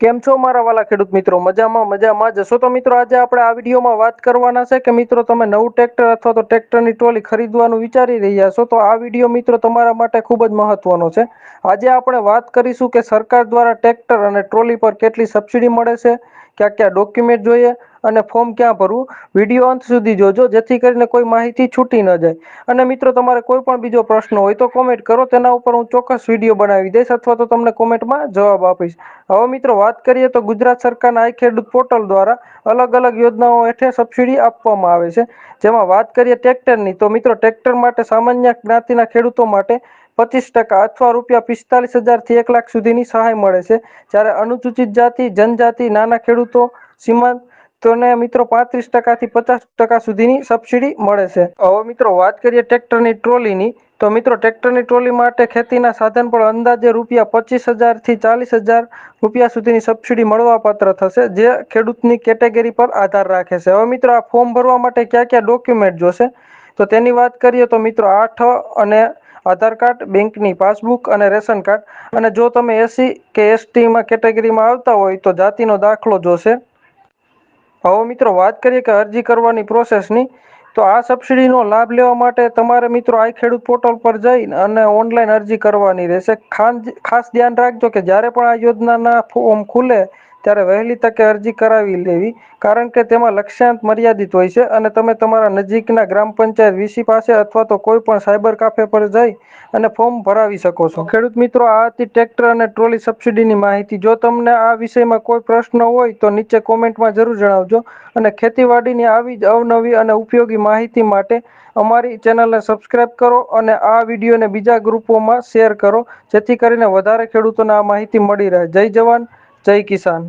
કેમ છો મારા વાલા ખેડૂત મિત્રો? મજામાં જશો તો મિત્રો આજે આપણે આ વિડીયોમાં વાત કરવાના છે કે મિત્રો તમે નવું ટ્રેક્ટર અથવા તો ટ્રેક્ટરની ટ્રોલી ખરીદવાનું વિચારી રહ્યા છો તો આ વિડીયો મિત્રો તમારા માટે ખૂબ જ મહત્વનો છે. આજે આપણે વાત કરીશું કે સરકાર દ્વારા ટ્રેક્ટર અને ટ્રોલી પર કેટલી સબસિડી મળે છે, ક્યાં ક્યાં ડોક્યુમેન્ટ જોઈએ અને ફોર્મ ક્યાં ભરવું. વિડીયો અંત સુધી જોજો જેથી કરીને કોઈ માહિતી છૂટી ન જાય. અને મિત્રો તમારે કોઈ પણ બીજો પ્રશ્ન હોય તો કોમેન્ટ કરો, તેના ઉપર હું ચોક્કસ વિડીયો બનાવી દઈશ અથવા તો તમને કોમેન્ટમાં જવાબ આપીશ. હવે મિત્રો વાત કરીએ તો ગુજરાત સરકારના આઈ ખેડૂત પોર્ટલ દ્વારા અલગ અલગ યોજનાઓ હેઠળ સબસિડી આપવામાં આવે છે. જેમાં વાત કરીએ ટ્રેક્ટરની તો મિત્રો ટ્રેક્ટર માટે સામાન્ય જ્ઞાતિના ખેડૂતો માટે 25% અથવા ₹45,000 થી 1 લાખ સુધીની સહાય મળે છે. જ્યારે અનુસૂચિત જાતિ, જનજાતિ, નાના ખેડૂતો, સીમાંત તોને મિત્રો 35% થી 50% સુધીની સબસિડી મળે છે. હવે મિત્રો વાત કરીએ ટ્રેક્ટરની ટ્રોલીની તો મિત્રો ટ્રેક્ટરની ટ્રોલી માટે ખેતીના સાધન પર અંદાજે ₹25,000 થી ₹40,000 સુધીની સબસિડી મળવાપાત્ર થશે, જે ખેડૂતની કેટેગરી પર આધાર રાખે છે. હવે મિત્રો આ ફોર્મ ભરવા માટે કયા કયા ડોક્યુમેન્ટ જોશે તો તેની વાત કરીએ તો મિત્રો 8 અને આધાર કાર્ડ, બેંકની પાસબુક અને રેશન કાર્ડ. અને જો તમે એસસી કે એસટીમાં કેટેગરીમાં આવતા હોય તો જાતિનો દાખલો જોશે. હવે મિત્રો વાત કરીએ કે અરજી કરવાની પ્રોસેસની તો આ સબસિડીનો લાભ લેવા માટે તમારે મિત્રો આઈ ખેડૂત પોર્ટલ પર જઈ અને ઓનલાઈન અરજી કરવાની રહેશે. ખાસ ધ્યાન રાખજો કે જ્યારે પણ આ યોજનાના ફોર્મ ખુલે ત્યારે વહેલી તકે અરજી કરાવી લેવી, કારણ કે તેમાં લક્ષ્યાંક મર્યાદિત હોય છે અને તમે તમારા નજીકના ગ્રામ પંચાયત વીસી પાસે અથવા તો કોઈ પણ સાયબર કાફે પર જઈ અને ફોર્મ ભરાવી શકો છો. ખેડૂત મિત્રો આ હતી ટ્રેક્ટર અને ટ્રોલી સબસિડીની માહિતી. જો તમને આ વિષયમાં કોઈ પ્રશ્ન હોય તો નીચે કોમેન્ટમાં જરૂર જણાવજો. અને ખેતીવાડીની આવી જ અવનવી અને ઉપયોગી માહિતી માટે અમારી ચેનલને સબસ્ક્રાઇબ કરો અને આ વિડીયોને બીજા ગ્રુપોમાં શેર કરો, જેથી કરીને વધારે ખેડૂતોને આ માહિતી મળી રહે. જય જવાન, જય કિસાન.